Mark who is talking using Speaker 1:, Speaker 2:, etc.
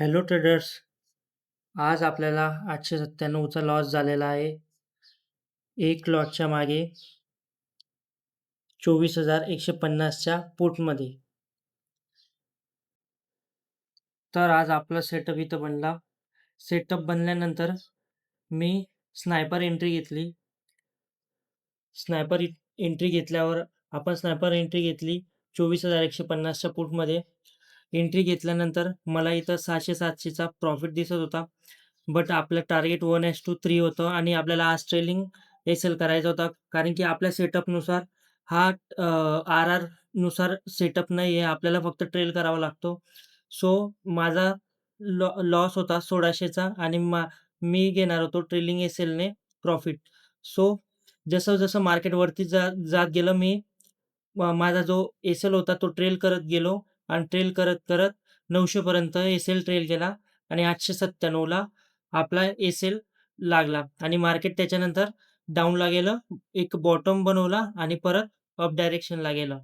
Speaker 1: Hello traders, आज आपल्याला 897 चा लॉस झालेला आहे. एक लॉटच्या मागे 24,150 च्या पुटमध्ये. तर आज आपला सेटअप इथं बनला. सेटअप बनल्यानंतर मी स्नायपर एंट्री घेतली. स्नायपर एंट्री घेतल्यावर आपण स्नायपर एंट्री घेतली 24,150 च्या पुटमध्ये. एंट्री घेतल्यानंतर मला इथं 600-700 चा प्रॉफिट दिसत होता. बट आपलं टार्गेट 1:3 होतं आणि आपल्याला आज ट्रेलिंग एस-एल करायचा होता. कारण की आपल्या सेटअपनुसार हा आर-आरनुसार सेटअप नाही आहे. आपल्याला फक्त ट्रेल करावा लागतो. सो माझा लॉस होता 1600 चा आणि मी घेणार होतो ट्रेलिंग एस-एलने प्रॉफिट. सो जसं-जसं मार्केट वरती जात गेलं माझा जो एस-एल होता तो ट्रेल करत गेलो आणि ट्रेल करत 900 पर्यंत एस-एल ट्रेल केला आणि 897 ला आपला एस-एल लागला आणि मार्केट त्याच्यानंतर डाऊनला गेलं. एक बॉटम बनवला आणि परत अप डायरेक्शनला गेलं.